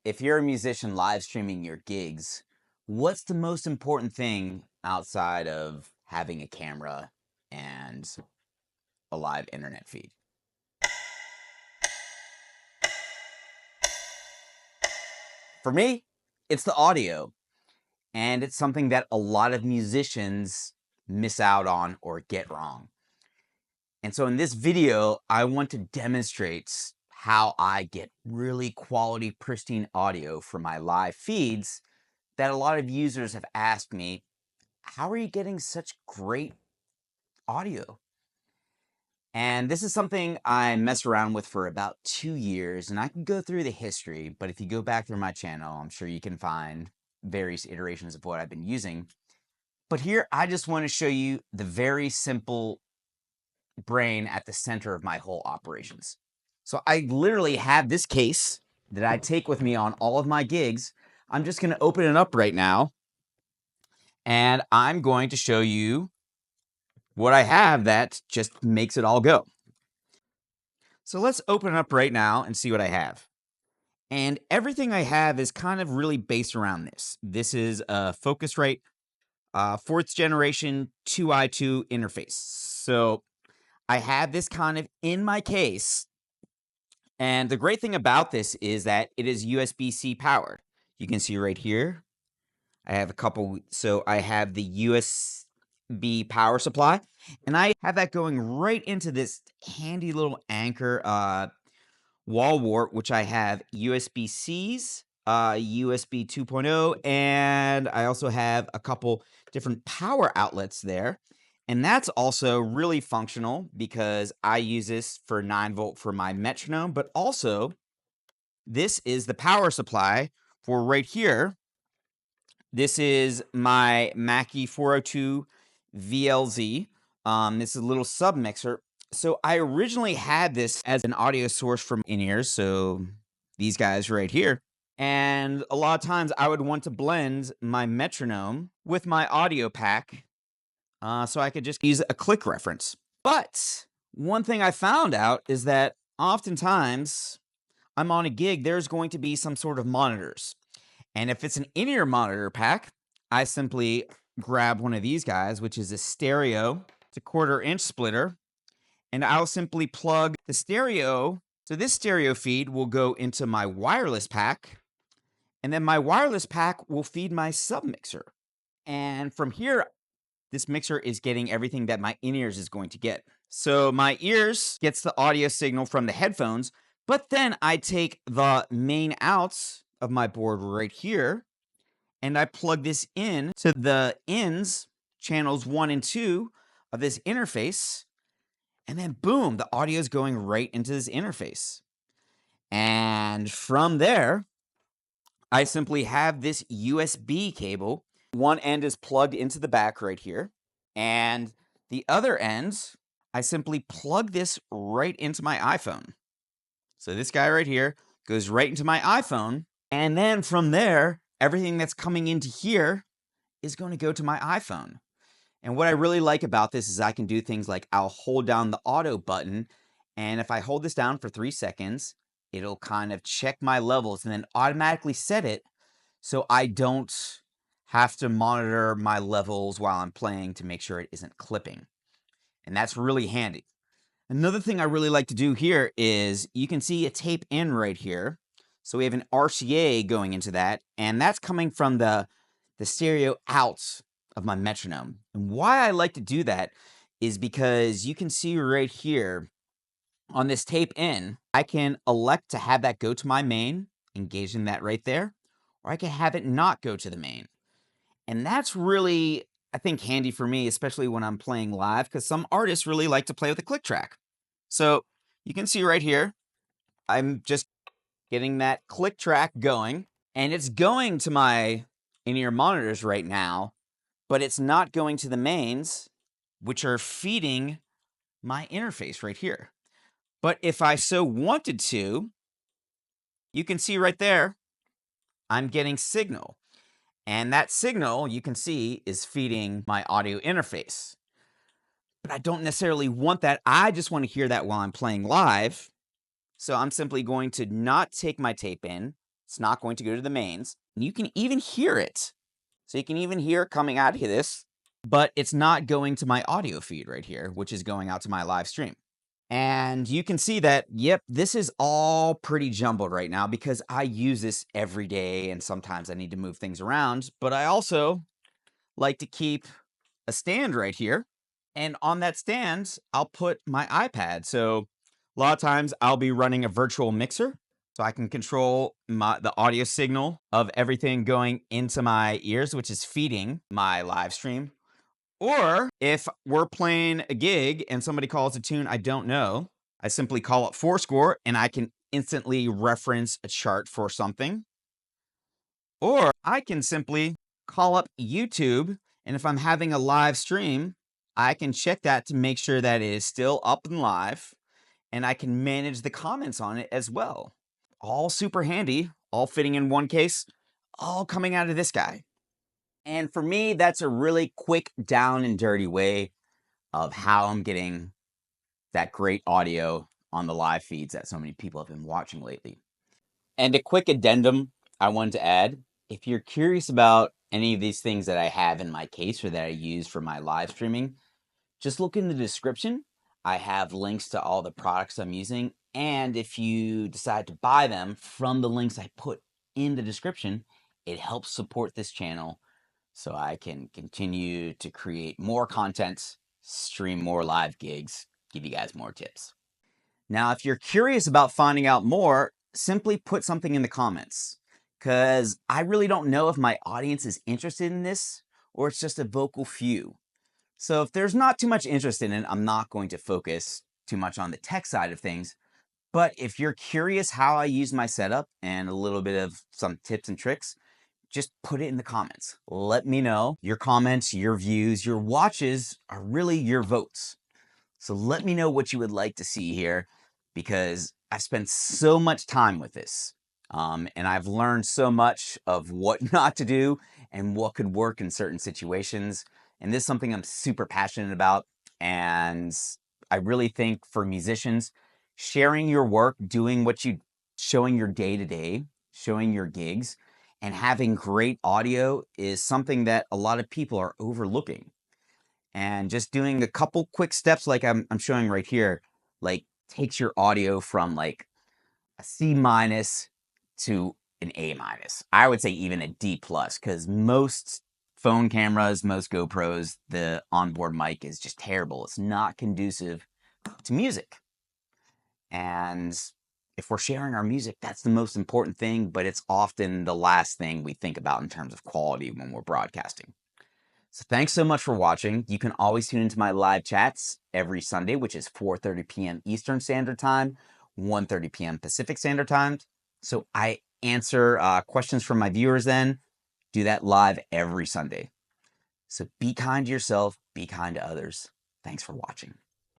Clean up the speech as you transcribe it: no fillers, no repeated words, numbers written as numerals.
If you're a musician live streaming your gigs, what's the most important thing outside of having a camera and a live internet feed? For me, it's the audio, and it's something that a lot of musicians miss out on or get wrong. And so in this video, I want to demonstrate how I get really quality, pristine audio for my live feeds that a lot of users have asked me, how are you getting such great audio? And this is something I mess around with for about 2 years, and I can go through the history, but if you go back through my channel, I'm sure you can find various iterations of what I've been using. But here, I just want to show you the very simple brain at the center of my whole operations. So I literally have this case that I take with me on all of my gigs. I'm just going to open it up right now, and I'm going to show you what I have that just makes it all go. So let's open it up right now and see what I have. And everything I have is kind of really based around this. This is a Focusrite 4th generation 2i2 interface. So I have this kind of in my case. And the great thing about this is that it is USB-C powered. You can see right here, I have a couple. So I have the USB power supply, and I have that going right into this handy little Anchor wall wart, which I have USB-Cs, USB 2.0, and I also have a couple different power outlets there. And that's also really functional because I use this for 9-volt for my metronome, but also this is the power supply for right here. This is my Mackie 402 VLZ. This is a little submixer. So I originally had this as an audio source from in-ears, so these guys right here. And a lot of times I would want to blend my metronome with my audio pack so I could just use a click reference. But one thing I found out is that oftentimes I'm on a gig, there's going to be some sort of monitors. And if it's an in-ear monitor pack, I simply grab one of these guys, which is a stereo. It's a 1/4-inch splitter. And I'll simply plug the stereo. So this stereo feed will go into my wireless pack. And then my wireless pack will feed my submixer. And from here, this mixer is getting everything that my in-ears is going to get. So my ears gets the audio signal from the headphones, but then I take the main outs of my board right here, and I plug this in to the ins, channels 1 and 2 of this interface, and then boom, the audio is going right into this interface. And from there, I simply have this USB cable. One end is plugged into the back right here, and the other end, I simply plug this right into my iPhone. So this guy right here goes right into my iPhone, and then from there, everything that's coming into here is going to go to my iPhone. And what I really like about this is I can do things like I'll hold down the auto button, and if I hold this down for 3 seconds, it'll kind of check my levels and then automatically set it so I don't have to monitor my levels while I'm playing to make sure it isn't clipping. And that's really handy. Another thing I really like to do here is you can see a tape in right here. So we have an RCA going into that, and that's coming from the stereo out of my metronome. And why I like to do that is because you can see right here on this tape in, I can elect to have that go to my main, engaging that right there, or I can have it not go to the main. And that's really, I think, handy for me, especially when I'm playing live, because some artists really like to play with a click track. So you can see right here, I'm just getting that click track going, and it's going to my in-ear monitors right now, but it's not going to the mains, which are feeding my interface right here. But if I so wanted to, you can see right there, I'm getting signal. And that signal, you can see, is feeding my audio interface. But I don't necessarily want that. I just want to hear that while I'm playing live. So I'm simply going to not take my tape in, It's not going to go to the mains. And you can even hear it. So you can even hear it coming out of this, but it's not going to my audio feed right here, which is going out to my live stream. And you can see that, yep, this is all pretty jumbled right now because I use this every day and sometimes I need to move things around. But I also like to keep a stand right here. And on that stand, I'll put my iPad. So a lot of times I'll be running a virtual mixer so I can control the audio signal of everything going into my ears, which is feeding my live stream. Or if we're playing a gig and somebody calls a tune I don't know, I simply call up Fourscore and I can instantly reference a chart for something. Or I can simply call up YouTube, and if I'm having a live stream, I can check that to make sure that it is still up and live, and I can manage the comments on it as well. All super handy, all fitting in one case, all coming out of this guy. And for me, that's a really quick, down and dirty way of how I'm getting that great audio on the live feeds that so many people have been watching lately. And a quick addendum I wanted to add, if you're curious about any of these things that I have in my case or that I use for my live streaming, just look in the description. I have links to all the products I'm using. And if you decide to buy them from the links I put in the description, it helps support this channel so I can continue to create more content, stream more live gigs, give you guys more tips. Now, if you're curious about finding out more, simply put something in the comments, because I really don't know if my audience is interested in this or it's just a vocal few. So if there's not too much interest in it, I'm not going to focus too much on the tech side of things. But if you're curious how I use my setup and a little bit of some tips and tricks, just put it in the comments. Let me know. Your comments, your views, your watches are really your votes. So let me know what you would like to see here, because I've spent so much time with this. And I've learned so much of what not to do and what could work in certain situations. And this is something I'm super passionate about. And I really think for musicians, sharing your work, doing what you, showing your day to day, showing your gigs, and having great audio is something that a lot of people are overlooking. And just doing a couple quick steps like I'm showing right here, like takes your audio from like a C minus to an A minus. I would say even a D plus, because most phone cameras, most GoPros, the onboard mic is just terrible. It's not conducive to music. And if we're sharing our music, that's the most important thing, but it's often the last thing we think about in terms of quality when we're broadcasting. So thanks so much for watching. You can always tune into my live chats every Sunday, which is 4:30 p.m. Eastern Standard Time, 1:30 p.m. Pacific Standard Time. So I answer questions from my viewers then. Do that live every Sunday. So be kind to yourself, be kind to others. Thanks for watching.